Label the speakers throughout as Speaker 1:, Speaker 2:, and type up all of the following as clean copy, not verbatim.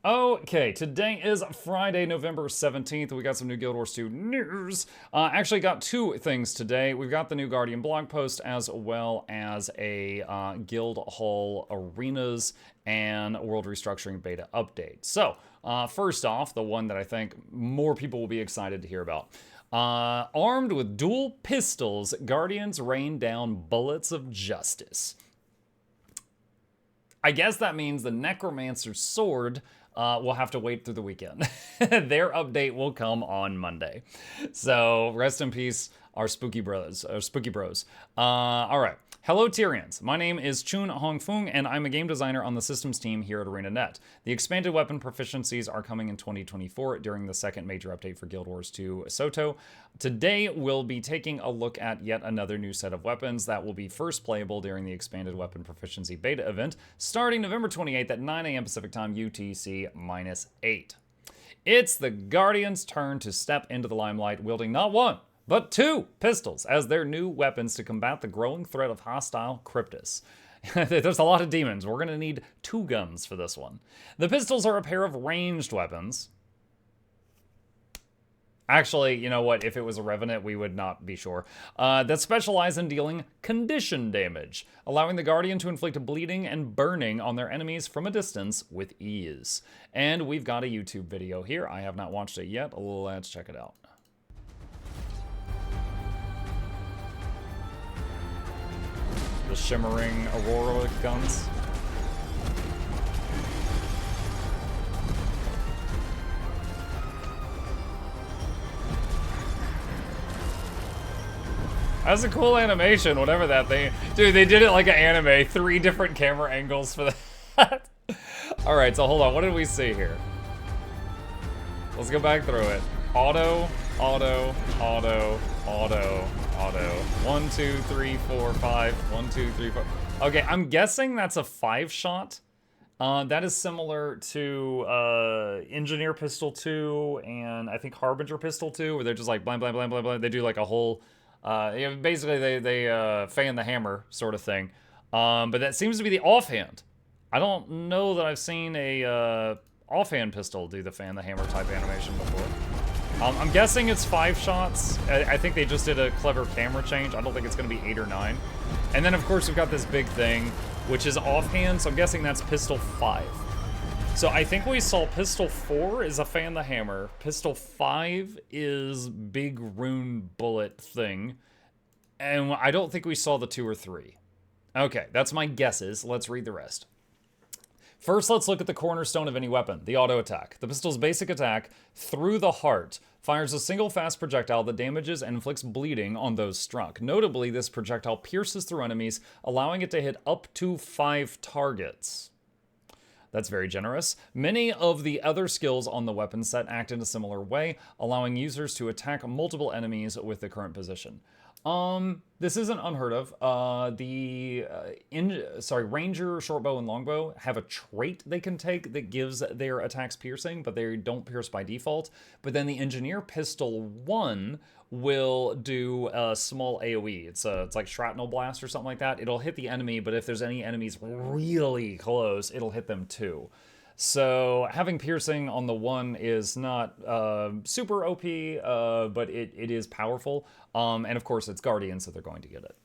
Speaker 1: Okay, today is Friday, November 17th. We got some new Guild Wars 2 news. Actually, got two things today. We've got the new Guardian blog post as well as a Guild Hall Arenas and World Restructuring Beta update. So, first off, the one that I think more people will be excited to hear about. Armed with dual pistols, Guardians rain down bullets of justice. I guess that means the Necromancer's sword will have to wait through the weekend. Their update will come on Monday. So rest in peace, our spooky bros. All right. Hello, Tyrians. My name is Chun Hongfung, and I'm a game designer on the systems team here at ArenaNet. The expanded weapon proficiencies are coming in 2024 during the second major update for Guild Wars 2 Soto. Today, we'll be taking a look at yet another new set of weapons that will be first playable during the expanded weapon proficiency beta event, starting November 28th at 9 a.m. Pacific Time, UTC-8. It's the Guardians' turn to step into the limelight, wielding not one, but two pistols as their new weapons to combat the growing threat of hostile Cryptus. There's a lot of demons. We're going to need two guns for this one. The pistols are a pair of ranged weapons. Actually, you know what? If it was a Revenant, we would not be sure. That specialize in dealing condition damage, allowing the Guardian to inflict bleeding and burning on their enemies from a distance with ease. And we've got a YouTube video here. I have not watched it yet. Let's check it out. The shimmering Aurora guns. That's a cool animation, whatever that thing. Dude, they did it like an anime. 3 different camera angles for that. Alright, so hold on. What did we see here? Let's go back through it. Auto, auto, auto, auto, auto. 1, 2, 3, 4, 5. 1, 2, 3, 4. Okay, I'm guessing that's a 5-shot. That is similar to Engineer Pistol 2 and I think Harbinger Pistol 2, where they're just like blah, blah, blah, blah, blah. They do like a whole... basically, they fan the hammer sort of thing. But that seems to be the offhand. I don't know that I've seen a offhand pistol do the fan the hammer type animation before. I'm guessing it's 5 shots. I think they just did a clever camera change. I don't think it's going to be 8 or 9. And then, of course, we've got this big thing, which is offhand. So I'm guessing that's pistol 5. So I think we saw pistol 4 is a fan the hammer. Pistol 5 is big rune bullet thing. And I don't think we saw the 2 or 3. Okay, that's my guesses. Let's read the rest. First, let's look at the cornerstone of any weapon, the auto attack. The pistol's basic attack, through the heart, fires a single fast projectile that damages and inflicts bleeding on those struck. Notably, this projectile pierces through enemies, allowing it to hit up to 5 targets. That's very generous. Many of the other skills on the weapon set act in a similar way, allowing users to attack multiple enemies with the current position. This isn't unheard of. Ranger, shortbow, and longbow have a trait they can take that gives their attacks piercing, but they don't pierce by default. But then the Engineer Pistol 1 will do a small AoE. It's like shrapnel blast or something like that. It'll hit the enemy, but if there's any enemies really close, it'll hit them too. So having piercing on the 1 is not super OP, but it is powerful. And of course, it's Guardian, so they're going to get it.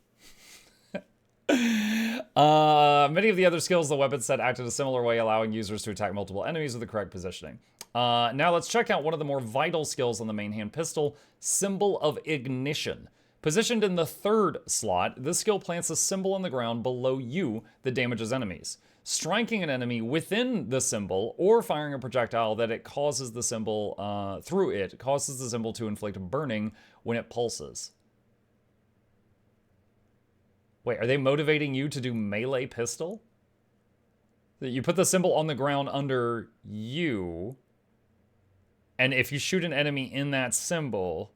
Speaker 1: Many of the other skills the weapon set act in a similar way, allowing users to attack multiple enemies with the correct positioning. Now let's check out one of the more vital skills on the main hand pistol, Symbol of Ignition. Positioned in the 3rd slot, this skill plants a symbol on the ground below you that damages enemies. Striking an enemy within the symbol or firing a projectile that it causes the symbol causes the symbol to inflict burning when it pulses. Wait, are they motivating you to do melee pistol? You put the symbol on the ground under you, and if you shoot an enemy in that symbol,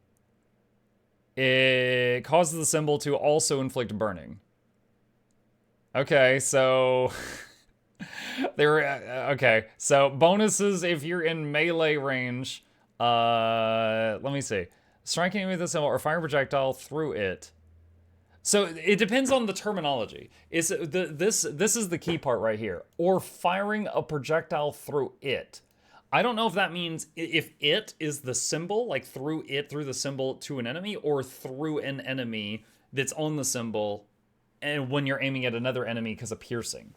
Speaker 1: it causes the symbol to also inflict burning. Okay, so... okay, so bonuses if you're in melee range. Let me see. Striking with a symbol or fire projectile through it. So it depends on the terminology. This is the key part right here. Or firing a projectile through it. I don't know if that means if it is the symbol, like through the symbol to an enemy, or through an enemy that's on the symbol, and when you're aiming at another enemy because of piercing.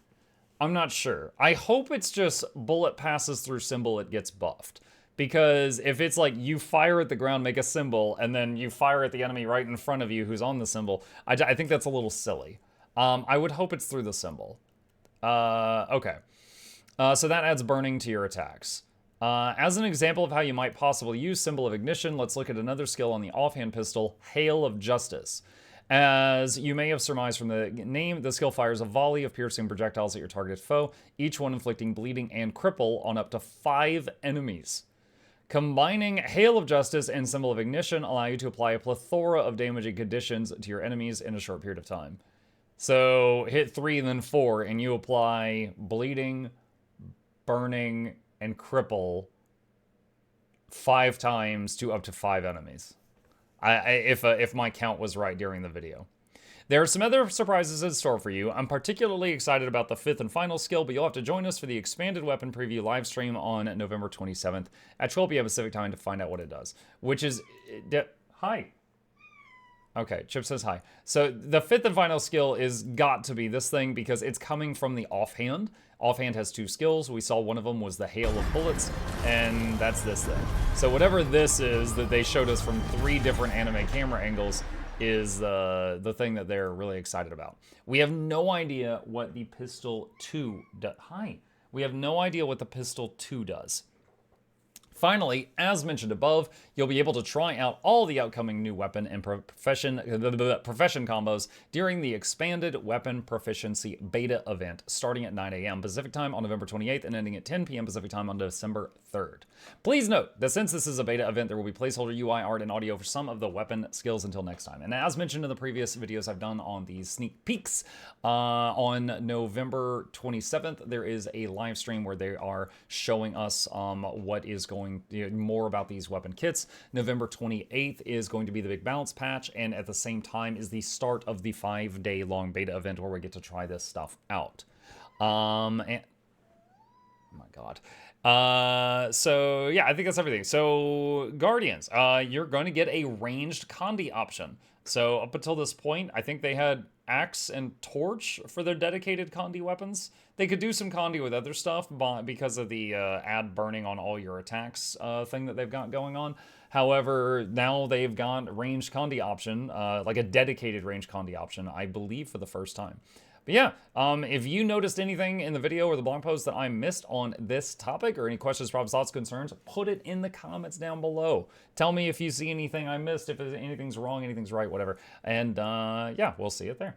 Speaker 1: I'm not sure. I hope it's just bullet passes through symbol, it gets buffed. Because if it's like you fire at the ground, make a symbol, and then you fire at the enemy right in front of you who's on the symbol, I think that's a little silly. I would hope it's through the symbol. Okay. So that adds burning to your attacks. As an example of how you might possibly use Symbol of Ignition, let's look at another skill on the offhand pistol, Hail of Justice. As you may have surmised from the name, the skill fires a volley of piercing projectiles at your targeted foe, each one inflicting bleeding and cripple on up to 5 enemies. Combining Hail of Justice and Symbol of Ignition allow you to apply a plethora of damaging conditions to your enemies in a short period of time. So hit 3 and then 4, and you apply bleeding, burning, and cripple 5 times to up to 5 enemies. If my count was right during the video. There are some other surprises in store for you. I'm particularly excited about the 5th and final skill, but you'll have to join us for the expanded weapon preview live stream on November 27th at 12 p.m. Pacific time to find out what it does. Which is... hi. Okay, Chip says hi. So the 5th and final skill is got to be this thing because it's coming from the offhand. Offhand has 2 skills. We saw one of them was the hail of bullets, and that's this thing. So whatever this is that they showed us from 3 different anime camera angles is the thing that they're really excited about. We have no idea what the Pistol 2 does. Hi. We have no idea what the Pistol 2 does. Finally, as mentioned above, you'll be able to try out all the upcoming new weapon and profession combos during the expanded weapon proficiency beta event starting at 9 a.m. Pacific time on November 28th and ending at 10 p.m. Pacific time on December 3rd. Please note that since this is a beta event, there will be placeholder UI art and audio for some of the weapon skills until next time. And as mentioned in the previous videos I've done on these sneak peeks, on November 27th, there is a live stream where they are showing us what is going more about these weapon kits. November 28th is going to be the big balance patch, and at the same time is the start of the 5-day long beta event where we get to try this stuff out. And oh my god. So yeah, I think that's everything. So Guardians, you're going to get a ranged Condi option. So up until this point, I think they had Axe and Torch for their dedicated Condi weapons. They could do some Condi with other stuff because of the add burning on all your attacks thing that they've got going on. However, now they've got ranged Condi option, like a dedicated ranged Condi option, I believe for the first time. But yeah, if you noticed anything in the video or the blog post that I missed on this topic, or any questions, problems, thoughts, concerns, put it in the comments down below. Tell me if you see anything I missed, if anything's wrong, anything's right, whatever. And yeah, we'll see it there.